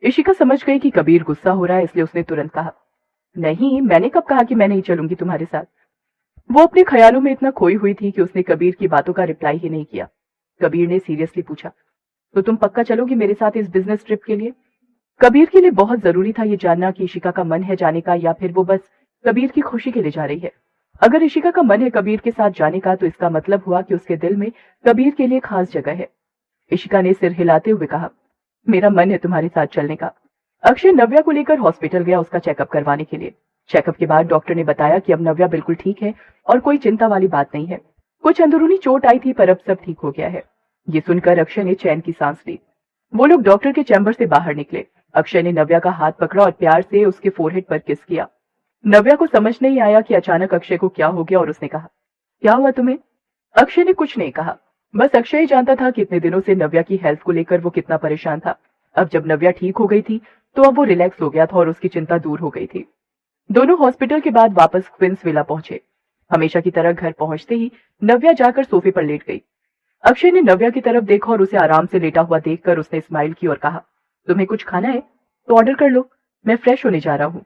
इशिका समझ गई कि कबीर गुस्सा हो रहा है, इसलिए उसने तुरंत कहा, नहीं, मैंने कब कहा कि मैं नहीं चलूंगी तुम्हारे साथ। वो अपने ख्यालों में इतना खोई हुई थी कि उसने कबीर की बातों का रिप्लाई ही नहीं किया। कबीर ने सीरियसली पूछा, तो तुम पक्का चलोगी मेरे साथ इस बिजनेस ट्रिप के लिए? कबीर के लिए बहुत जरूरी था ये जानना कि इशिका का मन है जाने का या फिर वो बस कबीर की खुशी के लिए जा रही है। अगर इशिका का मन है कबीर के साथ जाने का, तो इसका मतलब हुआ कि उसके दिल में कबीर के लिए खास जगह है। इशिका ने सिर हिलाते हुए कहा, मेरा मन है तुम्हारे साथ चलने का। अक्षय नव्या को लेकर हॉस्पिटल गया उसका चेकअप करवाने के लिए। चेकअप के बाद डॉक्टर ने बताया कि अब नव्या बिल्कुल ठीक है और कोई चिंता वाली बात नहीं है। कुछ अंदरूनी चोट आई थी पर अब सब ठीक हो गया है। ये सुनकर अक्षय ने चैन की सांस ली। वो लोग डॉक्टर के चैम्बर से बाहर निकले। अक्षय ने नव्या का हाथ पकड़ा और प्यार से उसके फोरहेड पर किस किया। नव्या को समझ नहीं आया कि अचानक अक्षय को क्या हो गया और उसने कहा, क्या हुआ तुम्हें? अक्षय ने कुछ नहीं कहा। बस अक्षय ही जानता था कि इतने दिनों से नव्या की हेल्थ को लेकर वो कितना परेशान था। अब जब नव्या ठीक हो गई थी तो अब वो रिलैक्स हो गया था और उसकी चिंता दूर हो गई थी। दोनों हॉस्पिटल के बाद वापस क्वींस विला पहुंचे। हमेशा की तरह घर पहुंचते ही नव्या जाकर सोफे पर लेट गई। अक्षय ने नव्या की तरफ देखा और उसे आराम से लेटा हुआ देखकर उसने स्माइल की और कहा, तुम्हें कुछ खाना है तो ऑर्डर कर लो, मैं फ्रेश होने जा रहा हूँ।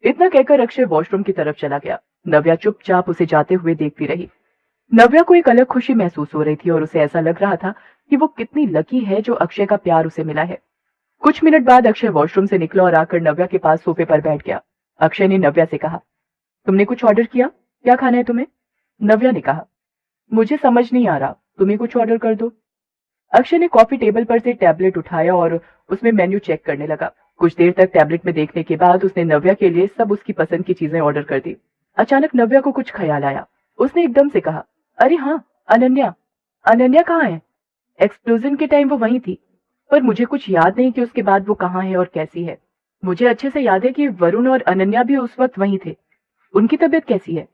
इतना कहकर अक्षय वॉशरूम की तरफ चला गया। नव्या चुपचाप उसे जाते हुए देखती रही। नव्या को एक अलग खुशी महसूस हो रही थी और उसे ऐसा लग रहा था कि वो कितनी लकी है जो अक्षय का प्यार उसे मिला है। कुछ मिनट बाद अक्षय वॉशरूम से निकला और आकर नव्या के पास सोफे पर बैठ गया। अक्षय ने नव्या से कहा, तुमने कुछ ऑर्डर किया, क्या खाना है तुम्हें? नव्या ने कहा, मुझे समझ नहीं आ रहा, तुम्हें कुछ ऑर्डर कर दो। अक्षय ने कॉफी टेबल पर से टैबलेट उठाया और उसमें मेन्यू चेक करने लगा। कुछ देर तक टैबलेट में देखने के बाद उसने नव्या के लिए सब उसकी पसंद की चीजें ऑर्डर कर दी। अचानक नव्या को कुछ ख्याल आया। उसने एकदम से कहा, अरे हाँ, अनन्या। अनन्या कहाँ है? एक्सप्लोजन के टाइम वो वहीं थी, पर मुझे कुछ याद नहीं कि उसके बाद वो कहाँ है और कैसी है। मुझे अच्छे से याद है कि वरुण और अनन्या भी उस वक्त वहीं थे। उनकी तबीयत कैसी है?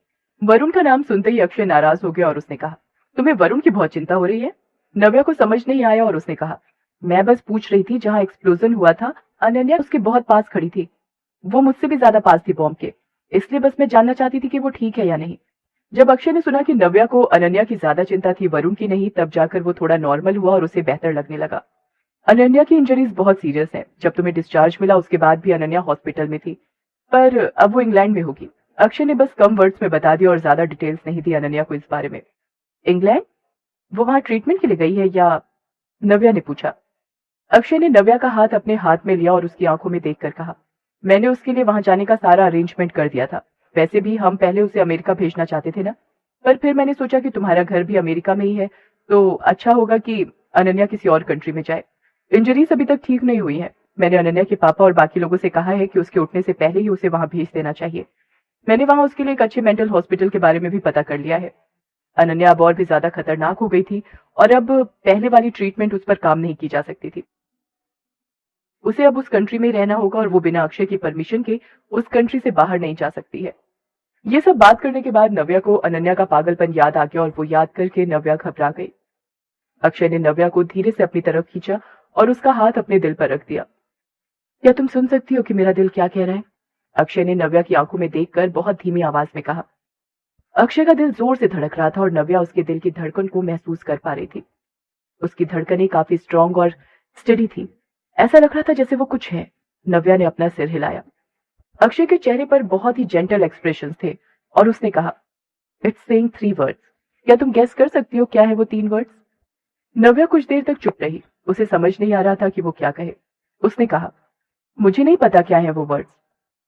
वरुण का नाम सुनते ही अक्षय नाराज हो गया और उसने कहा, तुम्हें वरुण की बहुत चिंता हो रही है? नव्या को समझ नहीं आया और उसने कहा, मैं बस पूछ रही थी, जहाँ एक्सप्लोजन हुआ था अनन्या उसके बहुत पास खड़ी थी। वो मुझसे भी ज्यादा पास थी बॉम्ब के, इसलिए बस मैं जानना चाहती थी कि वो ठीक है या नहीं। जब अक्षय ने सुना कि नव्या को अनन्या की ज्यादा चिंता थी वरुण की नहीं, तब जाकर वो थोड़ा नॉर्मल हुआ और उसे बेहतर लगने लगा। अनन्या की इंजरीज बहुत सीरियस है। जब तुम्हें डिस्चार्ज मिला उसके बाद भी अनन्या हॉस्पिटल में थी, पर अब वो इंग्लैंड में होगी। अक्षय ने बस कम वर्ड्स में बता दिया और ज्यादा डिटेल्स नहीं दी अनन्या को इस बारे में। इंग्लैंड? वो वहां ट्रीटमेंट के लिए गई है या? नव्या ने पूछा। अक्षय ने नव्या का हाथ अपने हाथ में लिया और उसकी आंखों में देखकर कहा, मैंने उसके लिए वहां जाने का सारा अरेंजमेंट कर दिया था। वैसे भी हम पहले उसे अमेरिका भेजना चाहते थे ना, पर फिर मैंने सोचा कि तुम्हारा घर भी अमेरिका में ही है, तो अच्छा होगा कि अनन्या किसी और कंट्री में जाए। इंजरीज अभी तक ठीक नहीं हुई है। मैंने अनन्या के पापा और बाकी लोगों से कहा है कि उसके उठने से पहले ही उसे वहां भेज देना चाहिए। मैंने वहां उसके लिए एक अच्छे मेंटल हॉस्पिटल के बारे में भी पता कर लिया है। अनन्या अब और भी ज्यादा खतरनाक हो गई थी और अब पहले वाली ट्रीटमेंट उस पर काम नहीं की जा सकती थी। उसे अब उस कंट्री में ही रहना होगा और वो बिना अक्षय की परमिशन के उस कंट्री से बाहर नहीं जा सकती है। ये सब बात करने के बाद नव्या को अनन्या का पागलपन याद आ गया और वो याद करके नव्या घबरा गई। अक्षय ने नव्या को धीरे से अपनी तरफ खींचा और उसका हाथ अपने दिल पर रख दिया। क्या तुम सुन सकती हो कि मेरा दिल क्या कह रहा है? अक्षय ने नव्या की आंखों में देखकर बहुत धीमी आवाज में कहा। अक्षय का दिल जोर से धड़क रहा था और नव्या उसके दिल की धड़कन को महसूस कर पा रही थी। उसकी धड़कनें काफी स्ट्रांग और स्टडी थी। ऐसा लग रहा था जैसे वो कुछ है। नव्या ने अपना सिर हिलाया। अक्षय के चेहरे पर बहुत ही जेंटल एक्सप्रेशंस थे और उसने कहा, इट्स सेइंग 3 वर्ड्स। क्या तुम गेस कर सकती हो क्या है वो 3 वर्ड्स? नव्या कुछ देर तक चुप रही। उसे समझ नहीं आ रहा था कि वो क्या कहे। उसने कहा, मुझे नहीं पता क्या है वो वर्ड्स।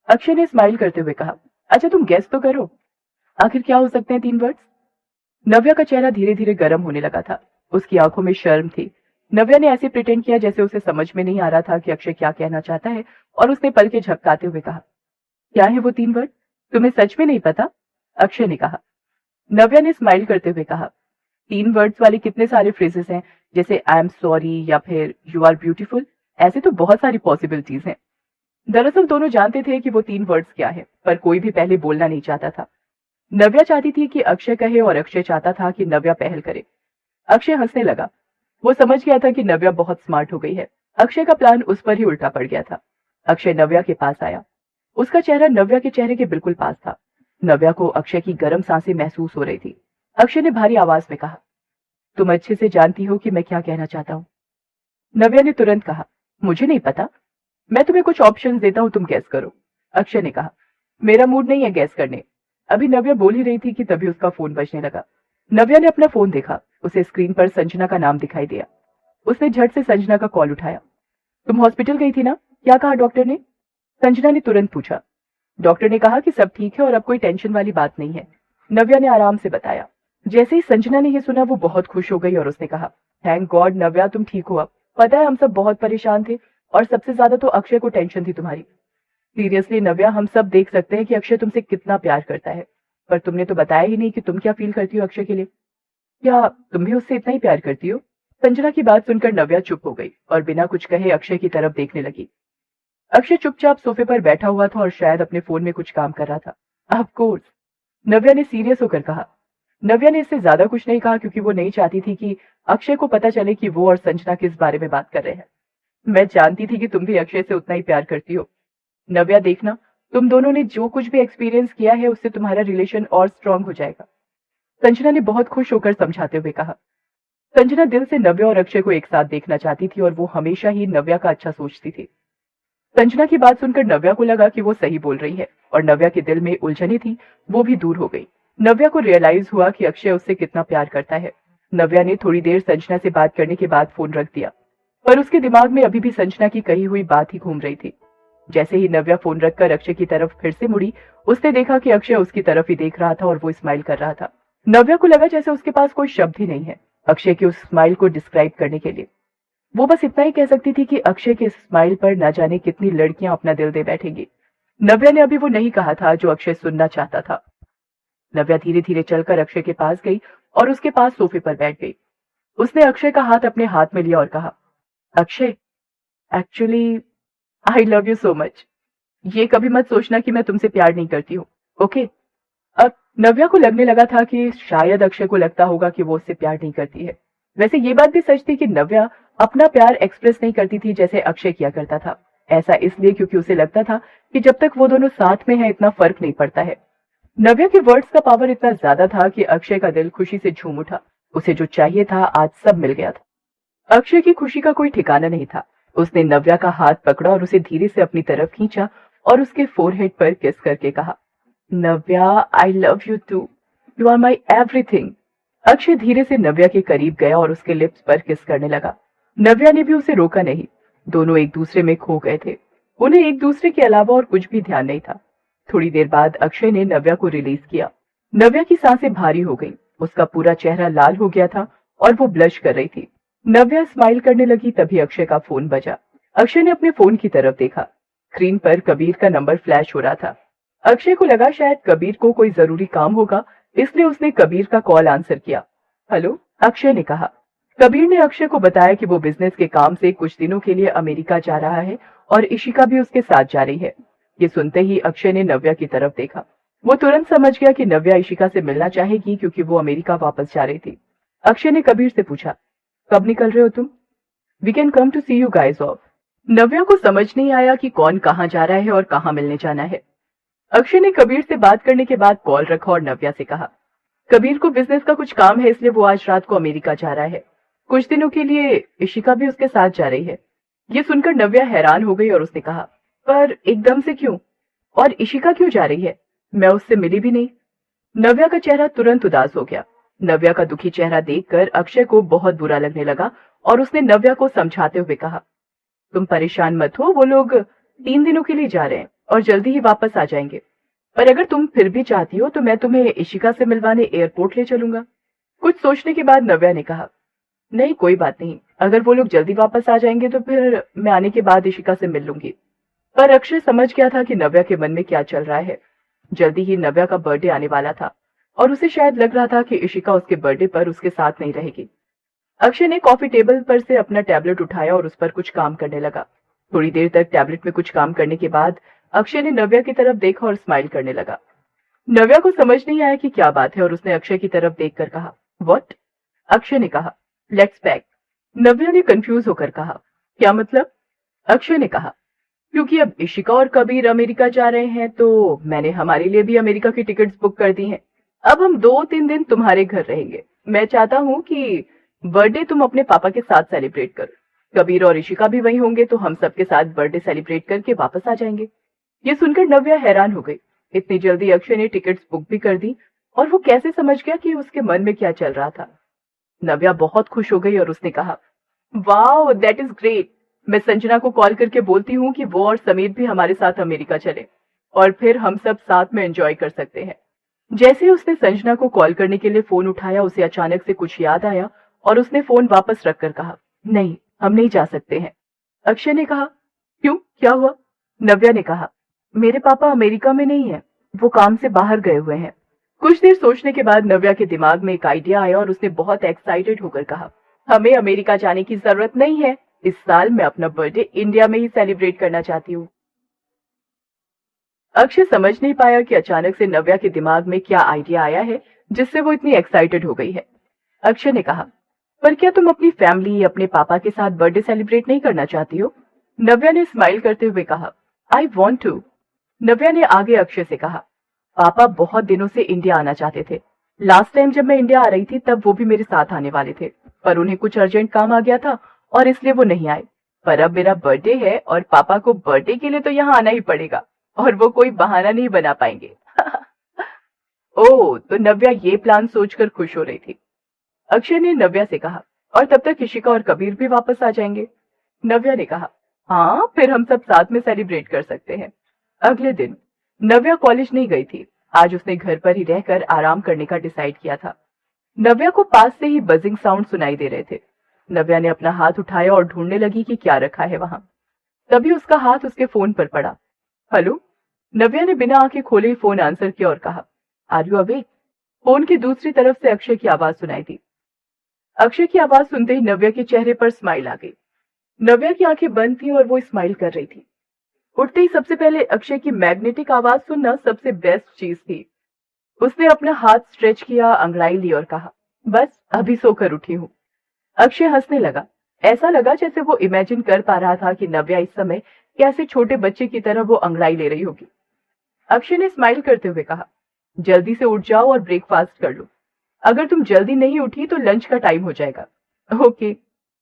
अक्षय ने स्माइल करते हुए कहा, अच्छा तुम गेस तो करो, आखिर क्या हो सकते हैं 3 वर्ड्स? नव्या का चेहरा धीरे धीरे गर्म होने लगा था। उसकी आंखों में शर्म थी। नव्या ने ऐसे प्रिटेंड किया जैसे उसे समझ में नहीं आ रहा था कि अक्षय क्या कहना चाहता है और उसने पलकें झपकाते हुए कहा, क्या है वो 3 वर्ड? तुम्हें सच में नहीं पता? अक्षय ने कहा। नव्या ने स्माइल करते हुए कहा, 3 वर्ड्स वाले कितने सारे फ्रेजेस हैं, जैसे आई एम सॉरी या फिर यू आर ब्यूटीफुल। ऐसे तो बहुत सारी पॉसिबिलिटीज हैं। दरअसल दोनों जानते थे कि वो 3 वर्ड्स क्या है, पर कोई भी पहले बोलना नहीं चाहता था। नव्या चाहती थी कि अक्षय कहे और अक्षय चाहता था कि नव्या पहल करे। अक्षय हंसने लगा। वो समझ गया था कि नव्या बहुत स्मार्ट हो गई है। अक्षय का प्लान उस पर ही उल्टा पड़ गया था। अक्षय नव्या के पास आया। उसका चेहरा नव्या के चेहरे के बिल्कुल पास था। नव्या को अक्षय की गर्म सांसें महसूस हो रही थी। अक्षय ने भारी आवाज में कहा, तुम अच्छे से जानती हो कि मैं क्या कहना चाहता हूँ। नव्या ने तुरंत कहा, मुझे नहीं पता। मैं तुम्हें कुछ ऑप्शंस देता हूँ, तुम गैस करो। अक्षय ने कहा। मेरा मूड नहीं है गैस करने। अभी नव्या बोल ही रही थी कि तभी उसका फोन बजने लगा। नव्या ने अपना फोन देखा। उसे स्क्रीन पर संजना का नाम दिखाई दिया। उसने झट से संजना का कॉल उठाया। तुम हॉस्पिटल गई थी ना, क्या कहा डॉक्टर ने? संजना ने तुरंत पूछा। डॉक्टर ने कहा कि सब ठीक है और अब कोई टेंशन वाली बात नहीं है, नव्या ने आराम से बताया। जैसे ही संजना ने यह सुना वो बहुत खुश हो गई और उसने कहा, थैंक गॉड नव्या, तुम ठीक हो अब। पता है हम सब बहुत परेशान थे और सबसे ज्यादा तो अक्षय को टेंशन थी तुम्हारी। सीरियसली नव्या, हम सब देख सकते हैं कि अक्षय तुमसे कितना प्यार करता है, पर तुमने तो बताया ही नहीं कि तुम क्या फील करती हो अक्षय के लिए। क्या तुम भी उससे इतना ही प्यार करती हो? संजना की बात सुनकर नव्या चुप हो गई और बिना कुछ कहे अक्षय की तरफ देखने लगी। अक्षय चुपचाप सोफे पर बैठा हुआ था और शायद अपने फोन में कुछ काम कर रहा था। ऑफ कोर्स, नव्या ने सीरियस होकर कहा। नव्या ने इससे ज्यादा कुछ नहीं कहा क्योंकि वो नहीं चाहती थी कि अक्षय को पता चले कि वो और संजना किस बारे में बात कर रहे हैं। मैं जानती थी कि तुम भी अक्षय से उतना ही प्यार करती हो। नव्या देखना, तुम दोनों ने जो कुछ भी एक्सपीरियंस किया है उससे तुम्हारा रिलेशन और स्ट्रांग हो जाएगा, संजना ने बहुत खुश होकर समझाते हुए कहा। संजना दिल से नव्या और अक्षय को एक साथ देखना चाहती थी और वो हमेशा ही नव्या का अच्छा सोचती थी। संजना की बात सुनकर नव्या को लगा कि वो सही बोल रही है और नव्या के दिल में उलझने थी वो भी दूर हो गई। नव्या को रियलाइज हुआ कि अक्षय उससे कितना प्यार करता है। नव्या ने थोड़ी देर संजना से बात करने के बाद फोन रख दिया, पर उसके दिमाग में अभी भी संजना की कही हुई बात ही घूम रही थी। जैसे ही नव्या फोन रखकर अक्षय की तरफ फिर से मुड़ी, उसने देखा कि अक्षय उसकी तरफ ही देख रहा था और वो स्माइल कर रहा था। नव्या को लगा जैसे उसके पास कोई शब्द ही नहीं है अक्षय की उस स्माइल को डिस्क्राइब करने के लिए। वो बस इतना ही कह सकती थी कि अक्षय के स्माइल पर न जाने कितनी लड़कियां अपना दिल दे बैठेंगी। नव्या ने अभी वो नहीं कहा था जो अक्षय सुनना चाहता था। नव्या धीरे धीरे चलकर अक्षय के पास गई और उसके पास सोफे पर बैठ गई। उसने अक्षय का हाथ अपने हाथ में लिया और कहा, Akshay, actually I love you so much. ये कभी मत सोचना कि मैं तुमसे प्यार नहीं करती हूँ, ओके? अब नव्या को लगने लगा था कि शायद अक्षय को लगता होगा कि वो उससे प्यार नहीं करती है। वैसे ये बात भी सच थी कि नव्या अपना प्यार एक्सप्रेस नहीं करती थी जैसे अक्षय किया करता था। ऐसा इसलिए क्योंकि उसे लगता था कि जब तक वो दोनों साथ में हैं इतना फर्क नहीं पड़ता है। नव्या के वर्ड्स का पावर इतना ज्यादा था कि अक्षय का दिल खुशी से झूम उठा। उसे जो चाहिए था आज सब मिल गया था। अक्षय की खुशी का कोई ठिकाना नहीं था। उसने नव्या का हाथ पकड़ा और उसे धीरे से अपनी तरफ खींचा और उसके फोरहेड पर किस करके कहा, Navya, I love you too, you are my everything. Akshay धीरे से नव्या के करीब गया और उसके लिप्स पर किस करने लगा। नव्या ने भी उसे रोका नहीं। दोनों एक दूसरे में खो गए थे। उन्हें एक दूसरे के अलावा और कुछ भी ध्यान नहीं था। थोड़ी देर बाद अक्षय ने नव्या को रिलीज किया। नव्या की सांसें भारी हो गई। उसका पूरा चेहरा लाल हो गया था और वो ब्लश कर रही थी। नव्या स्माइल करने लगी तभी अक्षय का फोन बजा। अक्षय ने अपने फोन की तरफ देखा। स्क्रीन पर कबीर का नंबर फ्लैश हो रहा था। अक्षय को लगा शायद कबीर को कोई जरूरी काम होगा, इसलिए उसने कबीर का कॉल आंसर किया। हेलो, अक्षय ने कहा। कबीर ने अक्षय को बताया कि वो बिजनेस के काम से कुछ दिनों के लिए अमेरिका जा रहा है और इशिका भी उसके साथ जा रही है। ये सुनते ही अक्षय ने नव्या की तरफ देखा। वो तुरंत समझ गया कि नव्या इशिका से मिलना चाहेगी क्योंकि वो अमेरिका वापस जा रही थी। अक्षय ने कबीर से पूछा, कब निकल रहे हो तुम? We can come to see you guys off. Navya को समझ नहीं आया कि कौन कहाँ जा रहा है और कहाँ मिलने जाना है। अक्षय ने कबीर से बात करने के बाद कॉल रखा और नव्या से कहा, कबीर को बिजनेस का कुछ काम है इसलिए वो आज रात को अमेरिका जा रहा है। कुछ दिनों के लिए इशिका भी उसके साथ जा रही है। ये सुनकर नव्या हैरान हो गई और उसने कहा, पर एकदम से क्यों? और इशिका क्यों जा रही है? मैं उससे मिली भी नहीं। नव्या का चेहरा तुरंत उदास हो गया। नव्या का दुखी चेहरा देखकर अक्षय को बहुत बुरा लगने लगा और उसने नव्या को समझाते हुए कहा, तुम परेशान मत हो, वो लोग 3 दिनों के लिए जा रहे हैं और जल्दी ही वापस आ जाएंगे। पर अगर तुम फिर भी चाहती हो तो मैं तुम्हें इशिका से मिलवाने एयरपोर्ट ले चलूंगा। कुछ सोचने के बाद नव्या ने कहा, नहीं कोई बात नहीं, अगर वो लोग जल्दी वापस आ जाएंगे तो फिर मैं आने के बाद इशिका से मिल लूंगी। पर अक्षय समझ गया था कि नव्या के मन में क्या चल रहा है। जल्दी ही नव्या का बर्थडे आने वाला था और उसे शायद लग रहा था कि इशिका उसके बर्थडे पर उसके साथ नहीं रहेगी। अक्षय ने कॉफी टेबल पर से अपना टैबलेट उठाया और उस पर कुछ काम करने लगा। थोड़ी देर तक टैबलेट में कुछ काम करने के बाद अक्षय ने नव्या की तरफ देखा और स्माइल करने लगा। नव्या को समझ नहीं आया कि क्या बात है और उसने अक्षय की तरफ देखकर कहा, व्हाट? अक्षय ने कहा, लेट्स पैक। नव्या ने कंफ्यूज होकर कहा, क्या मतलब? अक्षय ने कहा, क्योंकि अब इशिका और कबीर अमेरिका जा रहे हैं तो मैंने हमारे लिए भी अमेरिका की टिकट्स बुक कर दी हैं। अब हम 2-3 दिन तुम्हारे घर रहेंगे। मैं चाहता हूँ कि बर्थडे तुम अपने पापा के साथ सेलिब्रेट करो। कबीर और ऋषिका भी वहीं होंगे तो हम सबके साथ बर्थडे सेलिब्रेट करके वापस आ जाएंगे। ये सुनकर नव्या हैरान हो गई। इतनी जल्दी अक्षय ने टिकट्स बुक भी कर दी और वो कैसे समझ गया कि उसके मन में क्या चल रहा था। नव्या बहुत खुश हो गई और उसने कहा, वाओ दैट इज ग्रेट। मैं संजना को कॉल करके बोलती हूँ कि वो और समीर भी हमारे साथ अमेरिका चले और फिर हम सब साथ में एंजॉय कर सकते हैं। जैसे ही उसने संजना को कॉल करने के लिए फोन उठाया, उसे अचानक से कुछ याद आया और उसने फोन वापस रखकर कहा, नहीं हम नहीं जा सकते हैं। अक्षय ने कहा, क्यों, क्या हुआ? नव्या ने कहा, मेरे पापा अमेरिका में नहीं है, वो काम से बाहर गए हुए हैं। कुछ देर सोचने के बाद नव्या के दिमाग में एक आइडिया आया और उसने बहुत एक्साइटेड होकर कहा, हमें अमेरिका जाने की जरूरत नहीं है, इस साल मैं अपना बर्थडे इंडिया में ही सेलिब्रेट करना चाहती हूँ। अक्षय समझ नहीं पाया कि अचानक से नव्या के दिमाग में क्या आइडिया आया है जिससे वो इतनी एक्साइटेड हो गई है। अक्षय ने कहा, पर क्या तुम अपनी फैमिली, अपने पापा के साथ बर्थडे सेलिब्रेट नहीं करना चाहती हो? नव्या ने स्माइल करते हुए कहा, आई वॉन्ट टू। नव्या ने आगे अक्षय से कहा, पापा बहुत दिनों से इंडिया आना चाहते थे। लास्ट टाइम जब मैं इंडिया आ रही थी तब वो भी मेरे साथ आने वाले थे, पर उन्हें कुछ अर्जेंट काम आ गया था और इसलिए वो नहीं आए। पर अब मेरा बर्थडे है और पापा को बर्थडे के लिए तो यहाँ आना ही पड़ेगा और वो कोई बहाना नहीं बना पाएंगे। ओह, तो नव्या ये प्लान सोचकर खुश हो रही थी। अक्षय ने नव्या से कहा, और तब तक ऋषिका और कबीर भी वापस आ जाएंगे। नव्या ने कहा, हाँ फिर हम सब साथ में सेलिब्रेट कर सकते हैं। अगले दिन नव्या कॉलेज नहीं गई थी। आज उसने घर पर ही रहकर आराम करने का डिसाइड किया था। नव्या को पास से ही बजिंग साउंड सुनाई दे रहे थे। नव्या ने अपना हाथ उठाया और ढूंढने लगी कि क्या रखा है वहां। तभी उसका हाथ उसके फोन पर पड़ा। हेलो। नव्या ने बिना आंखें खोले ही फोन आंसर किया और कहा, आर यू अवेक? फोन की दूसरी तरफ से अक्षय की आवाज सुनाई दी। अक्षय की आवाज सुनते ही नव्या के चेहरे पर स्माइल आ गई। नव्या की आंखें बंद थी और वो स्माइल कर रही थी। उठते ही सबसे पहले अक्षय की मैग्नेटिक आवाज सुनना सबसे बेस्ट चीज थी। उसने अपना हाथ स्ट्रेच किया, अंगड़ाई ली और कहा, बस अभी सोकर उठी हूँ। अक्षय हंसने लगा। ऐसा लगा जैसे वो इमेजिन कर पा रहा था कि नव्या इस समय कैसे छोटे बच्चे की तरह वो अंगड़ाई ले रही होगी। अक्षय ने स्माइल करते हुए कहा, जल्दी से उठ जाओ और ब्रेकफास्ट कर लो। अगर तुम जल्दी नहीं उठी तो लंच का टाइम हो जाएगा। ओके।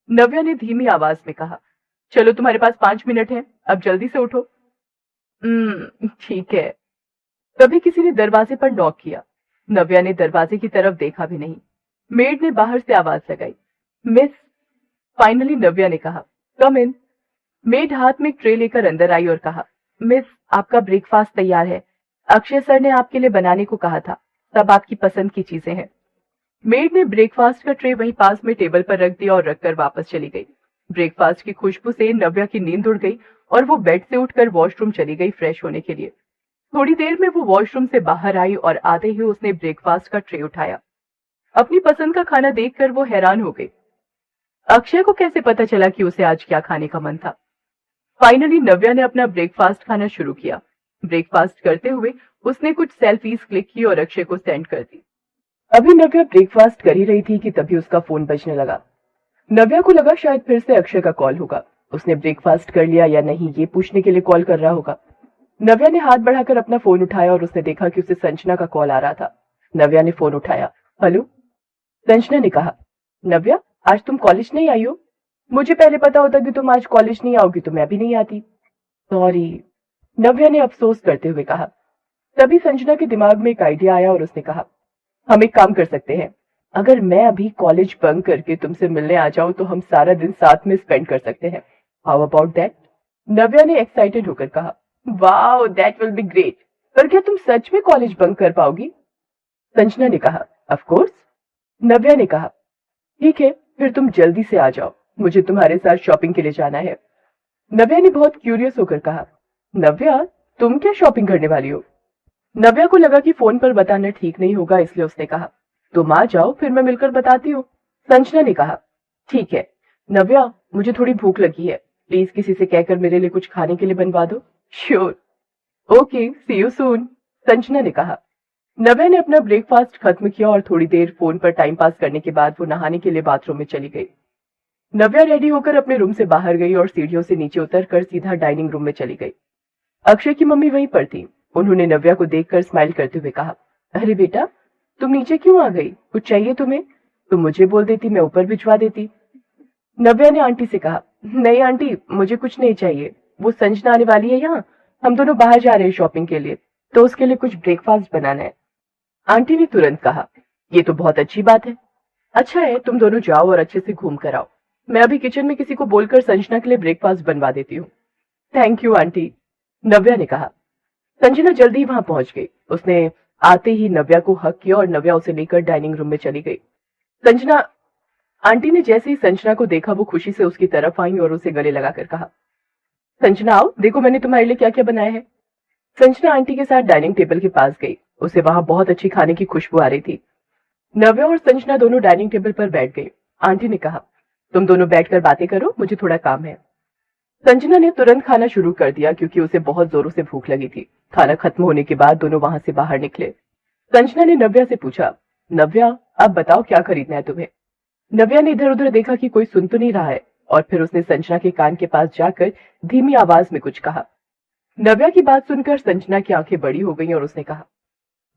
नव्या ने धीमी आवाज में कहा, चलो तुम्हारे पास 5 मिनट है, अब जल्दी से उठो। ठीक है। तभी किसी ने दरवाजे पर नॉक किया। नव्या ने दरवाजे की तरफ देखा भी नहीं। मेड ने बाहर से आवाज लगाई, मिस। फाइनली नव्या ने कहा, कम इन। मेड हाथ में ट्रे लेकर अंदर आई और कहा, मिस आपका ब्रेकफास्ट तैयार है। अक्षय सर ने आपके लिए बनाने को कहा था, सब आपकी पसंद की चीजें हैं। मेड ने ब्रेकफास्ट का ट्रे वहीं पास में टेबल पर रख दिया और रखकर वापस चली गई। ब्रेकफास्ट की खुशबू से नव्या की नींद उड़ गई और वो बेड से उठकर वॉशरूम चली गई फ्रेश होने के लिए। थोड़ी देर में वो वॉशरूम से बाहर आई और आते ही उसने ब्रेकफास्ट का ट्रे उठाया। अपनी पसंद का खाना देखकर वो हैरान हो गई। अक्षय को कैसे पता चला कि उसे आज क्या खाने का मन था? फाइनली नव्या ने अपना ब्रेकफास्ट खाना शुरू किया। ब्रेकफास्ट करते हुए उसने कुछ सेल्फीज क्लिक की और अक्षय को सेंड कर दी। अभी नव्या ब्रेकफास्ट कर ही रही थी कि तभी उसका फोन बजने लगा। नव्या को लगा शायद फिर से अक्षय का कॉल होगा। उसने ब्रेकफास्ट कर लिया या नहीं ये पूछने के लिए कॉल कर रहा होगा। नव्या ने हाथ बढ़ाकर अपना फोन उठाया और उसने देखा कि उसे संजना का कॉल आ रहा था। नव्या ने फोन उठाया। हेलो। संजना ने कहा, नव्या आज तुम कॉलेज नहीं आई हो? मुझे पहले पता होता कि तुम आज कॉलेज नहीं आओगी तो मैं भी नहीं आती। सॉरी, नव्या ने अफसोस करते हुए कहा। तभी संजना के दिमाग में एक आइडिया आया और उसने कहा, हम एक काम कर सकते हैं, अगर मैं अभी कॉलेज बंक करके तुमसे मिलने आ जाऊं तो हम सारा दिन साथ में स्पेंड कर सकते हैं। How about that? नव्या ने एक्साइटेड होकर कहा, wow that will be great. पर क्या तुम सच में कॉलेज बंक कर पाओगी? संजना ने कहा, ऑफ कोर्स। नव्या ने कहा, ठीक है फिर तुम जल्दी से आ जाओ, मुझे तुम्हारे साथ शॉपिंग के लिए जाना है। नव्या ने बहुत क्यूरियस होकर कहा, नव्या तुम क्या शॉपिंग करने वाली हो? नव्या को लगा कि फोन पर बताना ठीक नहीं होगा, इसलिए उसने कहा, तुम आ जाओ फिर मैं मिलकर बताती हूँ। संजना ने कहा, ठीक है। नव्या मुझे थोड़ी भूख लगी है, प्लीज किसी से कहकर मेरे लिए कुछ खाने के लिए बनवा दो। Sure. Okay, see you soon, Sanjana ने कहा। नव्या ने अपना ब्रेकफास्ट खत्म किया और थोड़ी देर फोन पर टाइम पास करने के बाद वो नहाने के लिए बाथरूम में चली गई। नव्या रेडी होकर अपने रूम से बाहर गई और सीढ़ियों से नीचे उतरकर सीधा डाइनिंग रूम में चली गई। अक्षय की मम्मी वहीं पर थी। उन्होंने नव्या को देखकर स्माइल करते हुए कहा, अरे बेटा तुम नीचे क्यों आ गई? कुछ चाहिए तुम्हें? तुम मुझे बोल देती, मैं ऊपर भिजवा देती। नव्या ने आंटी से कहा, नहीं आंटी, मुझे कुछ नहीं चाहिए। वो संजना आने वाली है यहाँ, हम दोनों बाहर जा रहे हैं शॉपिंग के लिए, तो उसके लिए कुछ ब्रेकफास्ट बनाना है। आंटी ने तुरंत कहा, ये तो बहुत अच्छी बात है। अच्छा है, तुम दोनों जाओ और अच्छे से घूम कर आओ। मैं अभी किचन में किसी को बोलकर संजना के लिए ब्रेकफास्ट बनवा देती हूँ। थैंक यू आंटी, नव्या ने कहा। संजना जल्दी ही वहां पहुंच गई। उसने आते ही नव्या को हक किया और नव्या उसे लेकर डाइनिंग रूम में चली गई। संजना आंटी ने जैसे ही संजना को देखा, वो खुशी से उसकी तरफ आई और उसे गले लगाकर कहा, संजना आओ, देखो मैंने तुम्हारे लिए क्या क्या बनाया है। संजना आंटी के साथ डाइनिंग टेबल के पास गई। उसे वहां बहुत अच्छी खाने की खुशबू आ रही थी। नव्या और संजना दोनों डाइनिंग टेबल पर बैठ गई। आंटी ने कहा, तुम दोनों बैठकर बातें करो, मुझे थोड़ा काम है। संजना ने तुरंत खाना शुरू कर दिया क्योंकि उसे बहुत जोरों से भूख लगी थी। खाना खत्म होने के बाद दोनों वहां से बाहर निकले। संजना ने नव्या से पूछा, नव्या अब बताओ क्या खरीदना है तुम्हें। नव्या ने इधर उधर देखा कि कोई सुन तो नहीं रहा है, और फिर उसने संजना के कान के पास जाकर धीमी आवाज में कुछ कहा। नव्या की बात सुनकर संजना की आंखें बड़ी हो गईं और उसने कहा,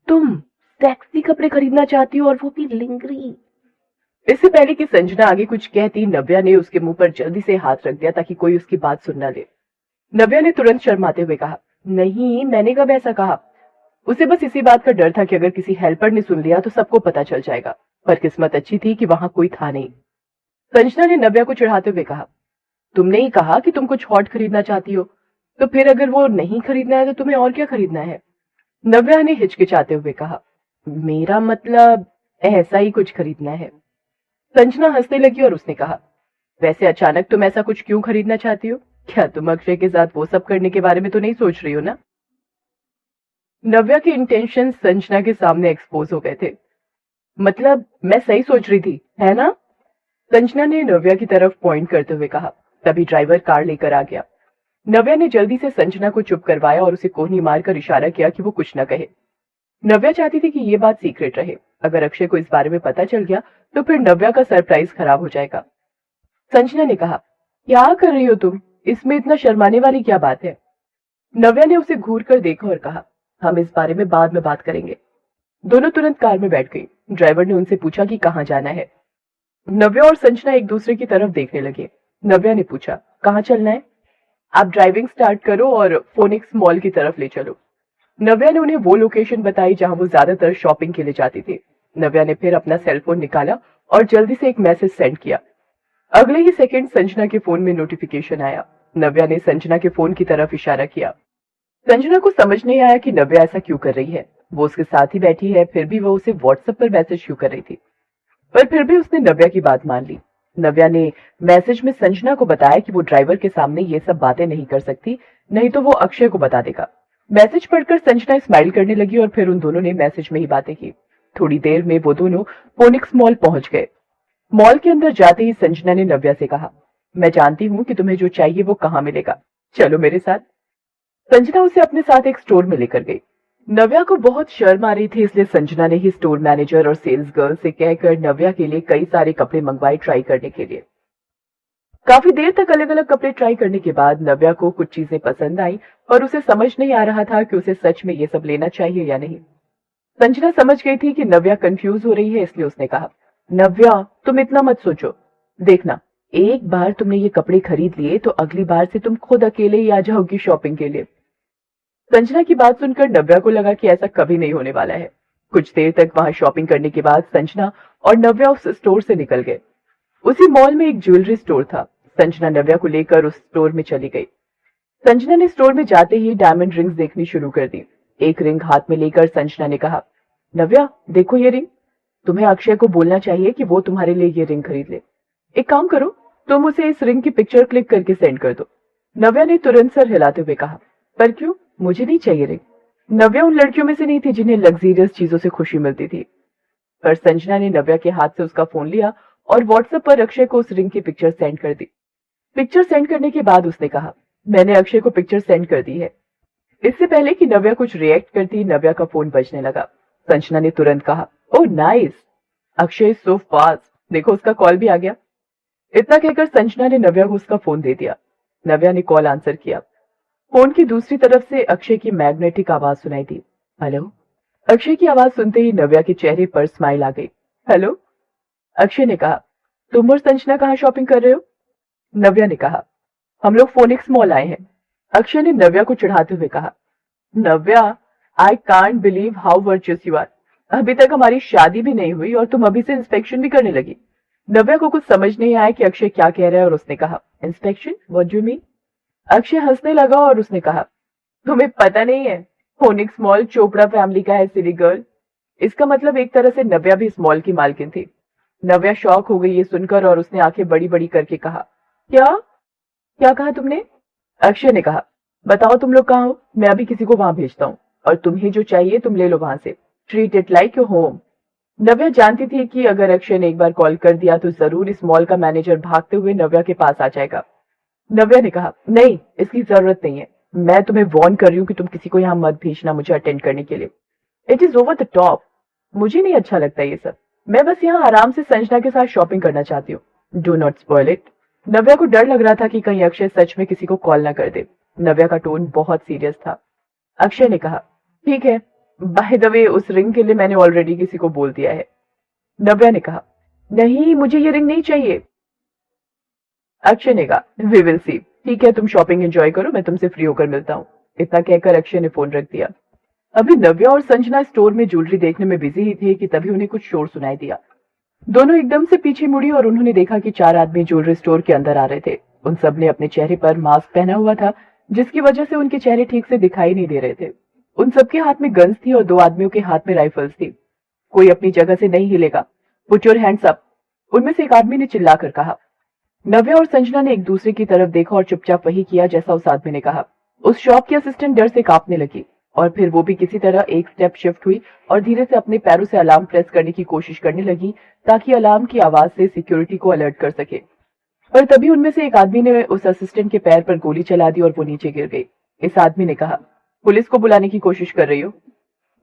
तुम सेक्सी कपड़े खरीदना चाहती हो और वो भी लिंगरी। इससे पहले कि संजना आगे कुछ कहती, नव्या ने उसके मुंह पर जल्दी से हाथ रख दिया ताकि कोई उसकी बात सुन न ले। नव्या ने तुरंत शर्माते हुए कहा, नहीं मैंने कब ऐसा कहा। उसे बस इसी बात का डर था कि अगर किसी हेल्पर ने सुन लिया तो सबको पता चल जाएगा, पर किस्मत अच्छी थी कि वहां कोई था नहीं। संजना ने नव्या को चिढ़ाते हुए कहा, तुमने ही कहा कि तुम कुछ हॉट खरीदना चाहती हो, तो फिर अगर वो नहीं खरीदना है तो तुम्हें और क्या खरीदना है। नव्या ने हिचकिचाते हुए कहा, मेरा मतलब ऐसा ही कुछ खरीदना है। संजना हंसने लगी और उसने कहा, वैसे अचानक तुम ऐसा कुछ क्यों खरीदना चाहती हो। क्या तुम अक्षय के साथ वो सब करने के बारे में तो नहीं सोच रही हो ना। नव्या के इंटेंशन संजना के सामने एक्सपोज हो गए थे। मतलब मैं सही सोच रही थी, है ना। संजना ने नव्या की तरफ पॉइंट करते हुए कहा। तभी ड्राइवर कार लेकर आ गया। नव्या ने जल्दी से संजना को चुप करवाया और उसे कोहनी मारकर इशारा किया कि वो कुछ न कहे। नव्या चाहती थी कि ये बात सीक्रेट रहे। अगर अक्षय को इस बारे में पता चल गया तो फिर नव्या का सरप्राइज खराब हो जाएगा। संजना ने कहा, क्या कर रही हो तुम, इसमें इतना शर्माने वाली क्या बात है। नव्या ने उसे घूर कर देखा और कहा, हम इस बारे में बाद में बात करेंगे। दोनों तुरंत कार में बैठ गई। ड्राइवर ने उनसे पूछा कि कहाँ जाना है। नव्या और संजना एक दूसरे की तरफ देखने लगे। नव्या ने पूछा, कहाँ चलना है। आप ड्राइविंग स्टार्ट करो और फोनिक्स मॉल की तरफ ले चलो। नव्या ने उन्हें वो लोकेशन बताई जहां वो ज्यादातर शॉपिंग के लिए जाती थी। नव्या ने फिर अपना सेलफोन निकाला और जल्दी से एक मैसेज सेंड किया। अगले ही सेकंड संजना के फोन में नोटिफिकेशन आया। नव्या ने संजना के फोन की तरफ इशारा किया। संजना को समझ नहीं आया कि नव्या ऐसा क्यों कर रही है। वो उसके साथ ही बैठी है, फिर भी वो उसे व्हाट्सएप पर मैसेज क्यों कर रही थी। पर फिर भी उसने नव्या की बात मान ली। नव्या ने मैसेज में संजना को बताया कि वो ड्राइवर के सामने ये सब बातें नहीं कर सकती, नहीं तो वो अक्षय को बता देगा। मैसेज पढ़कर संजना स्माइल करने लगी और फिर उन दोनों ने मैसेज में ही बातें की। थोड़ी देर में वो दोनों फोनिक्स मॉल पहुंच गए। मॉल के अंदर जाते ही संजना ने नव्या से कहा, मैं जानती हूँ कि तुम्हें जो चाहिए वो कहाँ मिलेगा, चलो मेरे साथ। संजना उसे अपने साथ एक स्टोर में लेकर गई। नव्या को बहुत शर्म आ रही थी, इसलिए संजना ने ही स्टोर मैनेजर और सेल्स गर्ल से कहकर नव्या के लिए कई सारे कपड़े मंगवाए ट्राई करने के लिए। काफी देर तक अलग अलग कपड़े ट्राई करने के बाद नव्या को कुछ चीजें पसंद आई, पर उसे समझ नहीं आ रहा था कि उसे सच में ये सब लेना चाहिए या नहीं। संजना समझ गई थी कि नव्या कंफ्यूज हो रही है, इसलिए उसने कहा, नव्या तुम इतना मत सोचो, देखना एक बार तुमने ये कपड़े खरीद लिए तो अगली बार से तुम खुद अकेले ही आ जाओगी शॉपिंग के लिए। संजना की बात सुनकर नव्या को लगा कि ऐसा कभी नहीं होने वाला है। कुछ देर तक वहां शॉपिंग करने के बाद संजना और नव्या उस स्टोर से निकल गए। उसी मॉल में एक ज्वेलरी स्टोर था। संजना नव्या को लेकर उस स्टोर में चली गई। संजना ने स्टोर में जाते ही डायमंड रिंग्स देखनी शुरू कर दी। एक रिंग हाथ में लेकर संजना ने कहा, नव्या देखो ये रिंग, तुम्हें अक्षय को बोलना चाहिए कि वो तुम्हारे लिए ये रिंग खरीद ले। एक काम करो, तुम उसे इस रिंग की पिक्चर क्लिक करके सेंड कर दो। नव्या ने तुरंत सर हिलाते हुए कहा, पर क्यों, मुझे नहीं चाहिए रिंग। नव्या उन लड़कियों में से नहीं थी जिन्हें लग्जरियस चीजों से खुशी मिलती थी। पर संजना ने नव्या के हाथ से उसका फोन लिया और व्हाट्सएप पर अक्षय को उस रिंग की पिक्चर सेंड कर दी। पिक्चर सेंड करने के बाद उसने कहा, मैंने अक्षय को पिक्चर सेंड कर दी है। इससे पहले कि नव्या कुछ रिएक्ट करती, नव्या का फोन बजने लगा। संजना ने तुरंत कहा, oh nice, Akshay is so fast, देखो उसका कॉल भी आ गया। इतना कहकर संजना ने नव्या को उसका फोन दे दिया। नव्या ने कॉल आंसर किया। फोन की दूसरी तरफ से अक्षय की मैग्नेटिक आवाज सुनाई दी, हेलो। अक्षय की आवाज सुनते ही नव्या के चेहरे पर स्माइल आ गई। हेलो, अक्षय ने कहा, तुम और संजना कहाँ शॉपिंग कर रहे हो। नव्या ने कहा, हम लोग फोनिक्स मॉल आए हैं। अक्षय ने नव्या को चढ़ाते हुए कहा, Navya, I can't believe how virtuous you are. अभी तक हमारी शादी भी नहीं हुई और तुम अभी से इंस्पेक्शन भी करने लगी। नव्या को कुछ समझ नहीं आया कि अक्षय क्या कह रहा है और उसने कहा, inspection, what do you mean? Akshay हंसने लगा और उसने कहा, तुम्हें पता नहीं है, फोनिक्स मॉल चोपड़ा फैमिली का है, सिली गर्ल। इसका मतलब एक तरह से नव्या भी इस मॉल की मालकिन थी। नव्या शॉक हो गई ये सुनकर और उसने आंखें बड़ी बड़ी करके कहा, क्या क्या कहा तुमने? अक्षय ने कहा, बताओ तुम लोग कहाँ हो, मैं अभी किसी को वहां भेजता हूँ और तुम्हें जो चाहिए तुम ले लो वहां से। Treat it like your home. Navya जानती थी कि अगर अक्षय ने एक बार कॉल कर दिया तो जरूर इस मॉल का मैनेजर भागते हुए नव्या के पास आ जाएगा। नव्या ने कहा, नहीं, इसकी जरूरत नहीं है। मैं तुम्हें वार्न कर रही हूँ कि तुम किसी को यहाँ मत भेजना मुझे अटेंड करने के लिए। It is over the top. मुझे नहीं अच्छा लगता ये सब। मैं बस यहाँ आराम से संजना के साथ शॉपिंग करना चाहती हूँ। Do not spoil it. Navya को डर लग रहा था कि कहीं अक्षय सच में किसी को कॉल ना कर दे। नव्या का टोन बहुत सीरियस था। अक्षय ने कहा, ठीक है, बाय द वे उस रिंग के लिए मैंने ऑलरेडी किसी को बोल दिया है। नव्या ने कहा, नहीं, मुझे ये रिंग नहीं चाहिए। अक्षय ने कहा, वी विल सी। ठीक है, तुम शॉपिंग एंजॉय करो, मैं तुमसे फ्री होकर मिलता हूँ। इतना कहकर अक्षय ने फोन रख दिया। अभी नव्या और संजना स्टोर में ज्वेलरी देखने में बिजी ही थे कि तभी उन्हें कुछ शोर सुनाई दिया। दोनों एकदम से पीछे मुड़ी और उन्होंने देखा कि 4 आदमी ज्वेलरी स्टोर के अंदर आ रहे थे। उन सब ने अपने चेहरे पर मास्क पहना हुआ था, जिसकी वजह से उनके चेहरे ठीक से दिखाई नहीं दे रहे थे। उन सबके हाथ में गन्स थी और 2 आदमियों के हाथ में राइफल्स थी। कोई अपनी जगह से नहीं हिलेगा, पुट योर हैंड्स अप, उनमें से एक आदमी ने चिल्लाकर कहा। नव्या और संजना ने एक दूसरे की तरफ देखा और चुपचाप वही किया जैसा उस आदमी ने कहा। उस शॉप की असिस्टेंट डर से कांपने लगी और फिर वो भी किसी तरह एक स्टेप शिफ्ट हुई और धीरे से अपने पैरों से अलार्म प्रेस करने की कोशिश करने लगी ताकि अलार्म की आवाज से सिक्योरिटी को अलर्ट कर सके। पर तभी उनमें से एक आदमी ने उस असिस्टेंट के पैर पर गोली चला दी और वो नीचे गिर गई। इस आदमी ने कहा, पुलिस को बुलाने की कोशिश कर रही हो?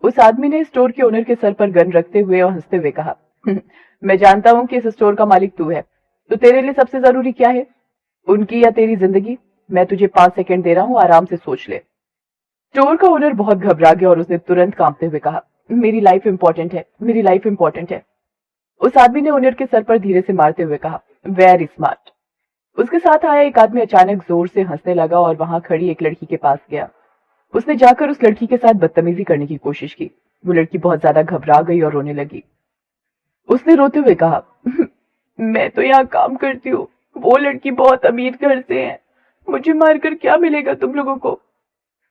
उस आदमी ने स्टोर के ओनर के सर पर गन रखते हुए और हंसते हुए कहा, मैं जानता हूं कि इस स्टोर का मालिक तू है, तो तेरे लिए सबसे जरूरी क्या है, उनकी या तेरी जिंदगी? मैं तुझे 5 सेकंड दे रहा हूं, आराम से सोच ले। स्टोर का ओनर बहुत घबरा गया और उसने तुरंत कांपते हुए कहा, मेरी लाइफ इंपॉर्टेंट है, मेरी लाइफ इंपॉर्टेंट है। उस आदमी ने ओनर के सर पर धीरे से मारते हुए कहा, वेरी स्मार्ट। उसके साथ आया एक आदमी अचानक जोर से हंसने लगा और वहां खड़ी एक लड़की के पास गया। उसने जाकर उस लड़की के साथ बदतमीजी करने की कोशिश की। वो लड़की बहुत ज्यादा घबरा गई और रोने लगी। उसने रोते हुए कहा, मैं तो यहाँ काम करती हूँ, वो लड़की बहुत अमीर घर से है, मुझे मारकर क्या मिलेगा तुम लोगों को?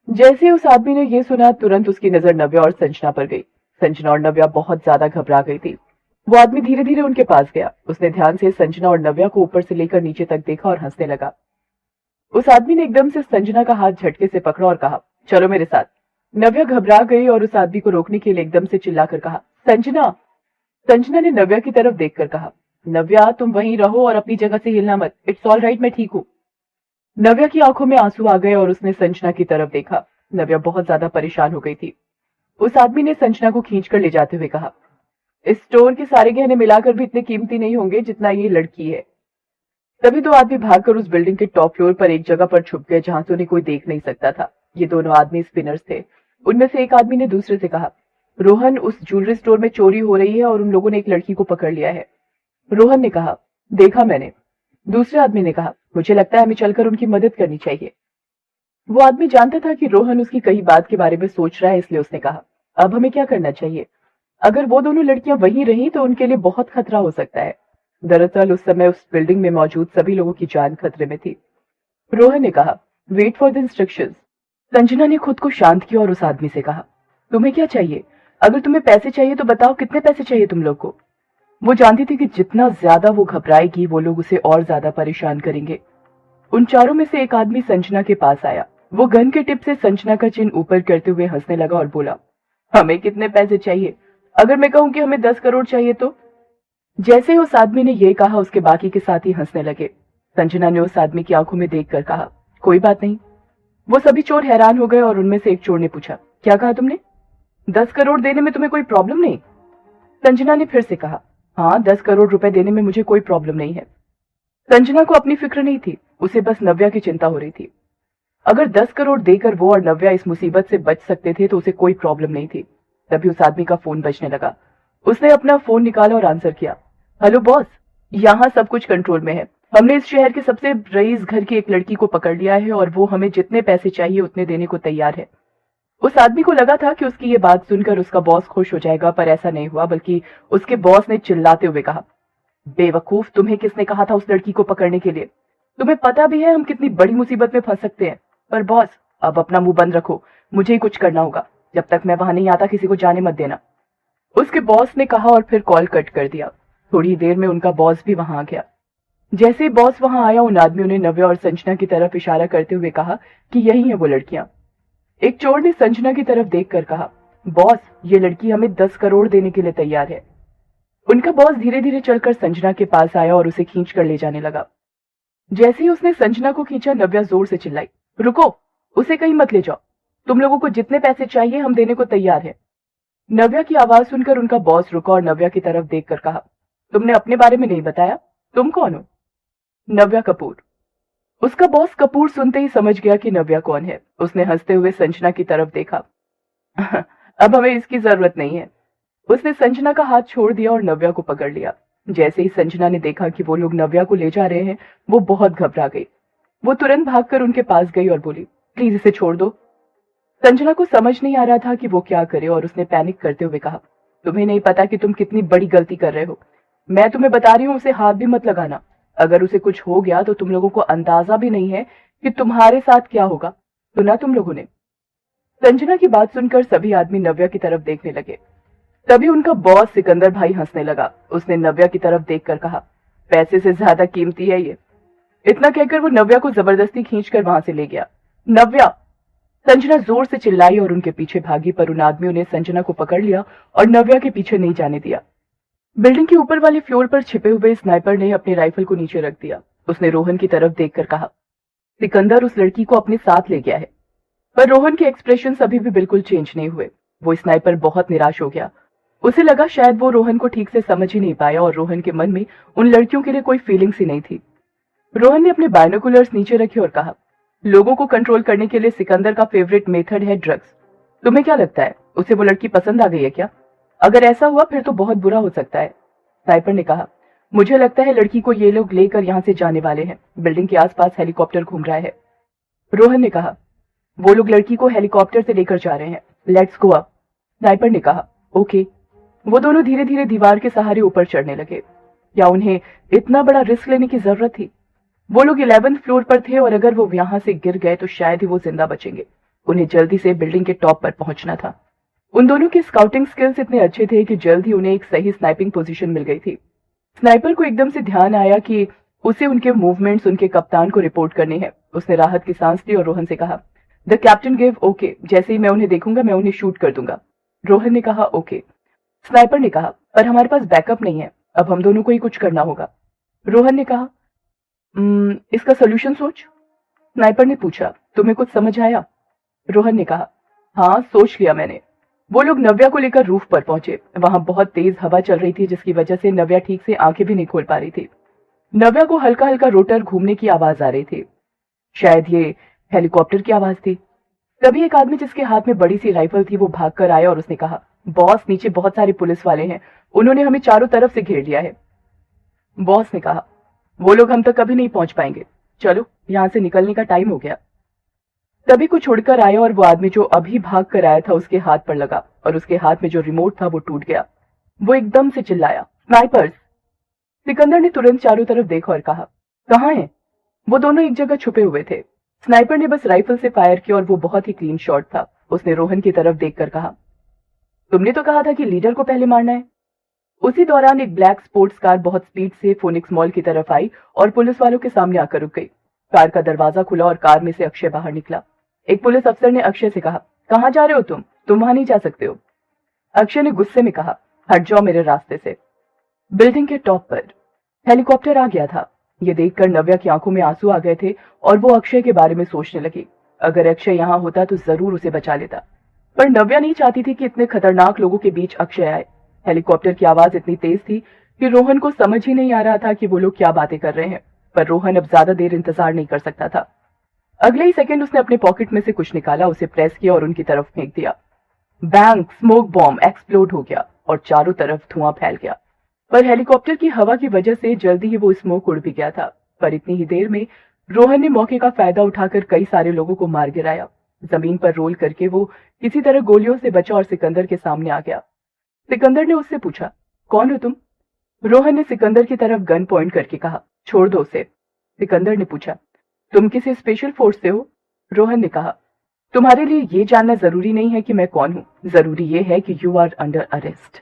जैसे उस आदमी ने ये सुना तुरंत उसकी नजर नव्या और संजना पर गई। संजना और नव्या बहुत ज्यादा घबरा गई थी। वो आदमी धीरे धीरे उनके पास गया। उसने ध्यान से संजना और नव्या को ऊपर से लेकर नीचे तक देखा और हंसने लगा। उस आदमी ने एकदम से संजना का हाथ झटके से पकड़ा और कहा, चलो मेरे साथ। नव्या घबरा गई और उस आदमी को रोकने के लिए एकदम से चिल्लाकर कहा, संजना। संजना ने नव्या की तरफ देखकर कहा, नव्या तुम वहीं रहो और अपनी जगह से हिलना मत, इट्स ऑल राइट, मैं ठीक हूँ। नव्या की आंखों में आंसू आ गए और उसने संजना की तरफ देखा। नव्या बहुत ज्यादा परेशान हो गई थी। उस आदमी ने संजना को खींचकर ले जाते हुए कहा, इस स्टोर के सारे गहने मिलाकर भी इतने कीमती नहीं होंगे जितना ये लड़की है। तभी 2 आदमी भागकर उस बिल्डिंग के टॉप फ्लोर पर एक जगह पर छुप गए जहां से उन्हें कोई देख नहीं सकता था। ये दोनों आदमी स्पिनर्स थे। उनमें से एक आदमी ने दूसरे से कहा, रोहन, उस ज्वेलरी स्टोर में चोरी हो रही है और उन लोगों ने एक लड़की को पकड़ लिया है। रोहन ने कहा, देखा मैंने। दूसरे आदमी ने कहा, मुझे लगता है हमें चलकर उनकी मदद करनी चाहिए। वो आदमी जानता था कि रोहन उसकी कई बात के बारे में सोच रहा है, इसलिए उसने कहा, अब हमें क्या करना चाहिए? अगर वो दोनों लड़कियां वहीं रहीं तो उनके लिए बहुत खतरा हो सकता है। दरअसल उस समय उस बिल्डिंग में मौजूद सभी लोगों की जान खतरे में थी। रोहन ने कहा, wait for the instructions. Sanjana ने खुद को शांत किया और उस आदमी से कहा, तुम्हें क्या चाहिए? अगर तुम्हें पैसे चाहिए तो बताओ, कितने पैसे चाहिए तुम लोग को? वो जानती थी कि जितना ज्यादा वो घबराएगी वो लोग उसे और ज्यादा परेशान करेंगे। उन चारों में से एक आदमी संजना के पास आया। वो गन के टिप से संजना का चिन्ह ऊपर करते हुए हंसने लगा और बोला, हमें कितने पैसे चाहिए? अगर मैं कहूं कि हमें 10 करोड़ चाहिए तो? जैसे ही उस आदमी ने यह कहा उसके बाकी के साथी हंसने लगे। संजना ने उस आदमी की आंखों में देखकर कहा, कोई बात नहीं। वो सभी चोर हैरान हो गए और उनमें से एक चोर ने पूछा, क्या कहा तुमने? 10 करोड़ देने में तुम्हें कोई प्रॉब्लम नहीं? संजना ने फिर से कहा, हाँ, 10 करोड़ रुपए देने में मुझे कोई प्रॉब्लम नहीं है। संजना को अपनी फिक्र नहीं थी, उसे बस नव्या की चिंता हो रही थी। अगर 10 करोड़ देकर वो और नव्या इस मुसीबत से बच सकते थे तो उसे कोई प्रॉब्लम नहीं थी। तभी उस आदमी का फोन बजने लगा। उसने अपना फोन निकाला और आंसर किया, हेलो बॉस, यहाँ सब कुछ कंट्रोल में है, हमने इस शहर के सबसे रईस घर की एक लड़की को पकड़ लिया है और वो हमें जितने पैसे चाहिए उतने देने को तैयार है। उस आदमी को लगा था कि उसकी ये बात सुनकर उसका बॉस खुश हो जाएगा, पर ऐसा नहीं हुआ, बल्कि उसके बॉस ने चिल्लाते हुए कहा, बेवकूफ, तुम्हें किसने कहा था उस लड़की को पकड़ने के लिए? तुम्हें पता भी है हम कितनी बड़ी मुसीबत में फंस सकते हैं। पर बॉस, अब अपना मुंह बंद रखो, मुझे ही कुछ करना होगा। जब तक मैं वहां नहीं आता किसी को जाने मत देना, उसके बॉस ने कहा और फिर कॉल कट कर दिया। थोड़ी देर में उनका बॉस भी वहां आ गया। जैसे ही बॉस वहां आया, उन आदमियों ने नव्या और संजना की तरफ इशारा करते हुए कहा कि यही है वो लड़कियां। एक चोर ने संजना की तरफ देखकर कहा, बॉस, ये लड़की हमें 10 करोड़ देने के लिए तैयार है। उनका बॉस धीरे धीरे चलकर संजना के पास आया और उसे खींच कर ले जाने लगा। जैसे ही उसने संजना को खींचा, नव्या जोर से चिल्लाई, रुको, उसे कहीं मत ले जाओ, तुम लोगों को जितने पैसे चाहिए हम देने को तैयार है। नव्या की आवाज सुनकर उनका बॉस रुका और नव्या की तरफ देखकर कहा, तुमने अपने बारे में नहीं बताया, तुम कौन हो? नव्या कपूर। उसका बॉस कपूर सुनते ही समझ गया कि नव्या कौन है। उसने हंसते हुए संजना की तरफ देखा। अब हमें इसकी जरूरत नहीं है। उसने संजना का हाथ छोड़ दिया और नव्या को पकड़ लिया। जैसे ही संजना ने देखा कि वो लोग नव्या को ले जा रहे हैं, वो बहुत घबरा गई। वो तुरंत भागकर उनके पास गई और बोली, प्लीज इसे छोड़ दो। संजना को समझ नहीं आ रहा था कि वो क्या करे और उसने पैनिक करते हुए कहा, तुम्हें नहीं पता कि तुम कितनी बड़ी गलती कर रहे हो। मैं तुम्हें बता रही हूँ, उसे हाथ भी मत लगाना। अगर उसे कुछ हो गया तो तुम लोगों को अंदाजा भी नहीं है कि तुम्हारे साथ क्या होगा। सुना तुम लोगों ने? संजना की बात सुनकर सभी आदमी नव्या की तरफ देखने लगे। तभी उनका बॉस सिकंदर भाई हंसने लगा। उसने नव्या की तरफ देखकर कहा, पैसे से ज्यादा कीमती है ये। इतना कहकर वो नव्या को जबरदस्ती खींचकर वहां से ले गया। नव्या! संजना जोर से चिल्लाई और उनके पीछे भागी, पर उन आदमियों ने संजना को पकड़ लिया और नव्या के पीछे नहीं जाने दिया। बिल्डिंग के ऊपर वाले फ्लोर पर छिपे हुए स्नाइपर ने अपने राइफल को नीचे रख दिया। उसने रोहन की तरफ देखकर कहा, सिकंदर उस लड़की को अपने साथ ले गया है। पर रोहन के एक्सप्रेशन अभी भी बिल्कुल चेंज नहीं हुए। वो स्नाइपर बहुत निराश हो गया। उसे लगा शायद वो रोहन को ठीक से समझ ही नहीं पाया और रोहन के मन में उन लड़कियों के लिए कोई फीलिंग्स ही नहीं थी। रोहन ने अपने बायनोकुलर्स नीचे रखे और कहा, लोगों को कंट्रोल करने के लिए सिकंदर का फेवरेट मेथड है ड्रग्स। तुम्हें क्या लगता है, उसे वो लड़की पसंद आ गई है क्या? अगर ऐसा हुआ फिर तो बहुत बुरा हो सकता है। स्नाइपर ने कहा, मुझे लगता है लड़की को ये लोग लेकर यहाँ से जाने वाले हैं। बिल्डिंग के आसपास हेलीकॉप्टर घूम रहा है। रोहन ने कहा, वो लोग लड़की को हेलीकॉप्टर से लेकर जा रहे हैं, लेट्स गो अप। स्नाइपर ने कहा, ओके। वो दोनों धीरे धीरे दीवार के सहारे ऊपर चढ़ने लगे। क्या उन्हें इतना बड़ा रिस्क लेने की जरूरत थी? वो लोग 11th फ्लोर पर थे और अगर वो यहां से गिर गए तो शायद ही वो जिंदा बचेंगे। उन्हें जल्दी से बिल्डिंग के टॉप पर पहुंचना था। उन दोनों के स्काउटिंग स्किल्स इतने अच्छे थे कि जल्द ही उन्हें एक सही स्नाइपिंग पोजीशन मिल गई थी। स्नाइपर को एकदम से ध्यान आया कि उसे उनके मूवमेंट्स उनके कप्तान को रिपोर्ट करने हैं। उसने राहत की सांस ली और रोहन से कहा, द कैप्टन गिव ओके, जैसे ही मैं उन्हें देखूंगा मैं उन्हें शूट कर दूंगा। रोहन ने कहा, ओके। स्नाइपर ने कहा, पर हमारे पास बैकअप नहीं है, अब हम दोनों को ही कुछ करना होगा। रोहन ने कहा, इसका सोल्यूशन सोच। स्नाइपर ने पूछा, तुम्हें कुछ समझ आया? रोहन ने कहा, हाँ, सोच लिया मैंने। वो लोग नव्या को लेकर रूफ पर पहुंचे। वहां बहुत तेज हवा चल रही थी, जिसकी वजह से नव्या ठीक से आंखें भी नहीं खोल पा रही थी। नव्या को हल्का हल्का रोटर घूमने की आवाज आ रही थी। शायद ये हेलीकॉप्टर की आवाज थी। तभी एक आदमी जिसके हाथ में बड़ी सी राइफल थी वो भागकर आया और उसने कहा, बॉस, नीचे बहुत सारे पुलिस वाले हैं, उन्होंने हमें चारों तरफ से घेर लिया है। बॉस ने कहा, वो लोग हम तक कभी नहीं पहुंच पाएंगे, चलो यहां से निकलने का टाइम हो गया। तभी कुछ उड़कर आया और वो आदमी जो अभी भाग कर आया था उसके हाथ पर लगा और उसके हाथ में जो रिमोट था वो टूट गया। वो एकदम से चिल्लाया, स्नाइपर्स! सिकंदर ने तुरंत चारों तरफ देखा और कहा, कहाँ हैं? वो दोनों एक जगह छुपे हुए थे। स्नाइपर ने बस राइफल से फायर किया और वो बहुत ही क्लीन शॉट था। उसने रोहन की तरफ देखकर कहा, तुमने तो कहा था कि लीडर को पहले मारना है। उसी दौरान एक ब्लैक स्पोर्ट्स कार बहुत स्पीड से फोनिक्स मॉल की तरफ आई और पुलिस वालों के सामने आकर रुक गई। कार का दरवाजा खुला और कार में से अक्षय बाहर निकला। एक पुलिस अफसर ने अक्षय से कहा, कहाँ जा रहे हो तुम वहां नहीं जा सकते हो। अक्षय ने गुस्से में कहा, हट जाओ मेरे रास्ते से। बिल्डिंग के टॉप पर हेलीकॉप्टर आ गया था। ये देखकर नव्या की आंखों में आंसू आ गए थे और वो अक्षय के बारे में सोचने लगी। अगर अक्षय यहाँ होता तो जरूर उसे बचा लेता, पर नव्या नहीं चाहती थी कि इतने खतरनाक लोगों के बीच अक्षय आए। हेलीकॉप्टर की आवाज इतनी तेज थी कि रोहन को समझ ही नहीं आ रहा था कि वो लोग क्या बातें कर रहे हैं, पर रोहन अब ज्यादा देर इंतजार नहीं कर सकता था। अगले ही सेकंड उसने अपने पॉकेट में से कुछ निकाला, उसे प्रेस किया और उनकी तरफ फेंक दिया। बैंग! स्मोक बॉम्ब एक्सप्लोड हो गया और चारों तरफ धुआं फैल गया। पर हेलीकॉप्टर की हवा की वजह से जल्दी ही वो स्मोक उड़ भी गया था। पर इतनी ही देर में रोहन ने मौके का फायदा उठाकर कई सारे लोगों को मार गिराया। जमीन पर रोल करके वो किसी तरह गोलियों से बचा और सिकंदर के सामने आ गया। सिकंदर ने उससे पूछा, कौन हो तुम? रोहन ने सिकंदर की तरफ गन पॉइंट करके कहा, छोड़ दो उसे। सिकंदर ने पूछा, तुम किसी स्पेशल फोर्स से हो? रोहन ने कहा, तुम्हारे लिए ये जानना जरूरी नहीं है कि मैं कौन हूँ, जरूरी ये है कि यू आर अंडर अरेस्ट।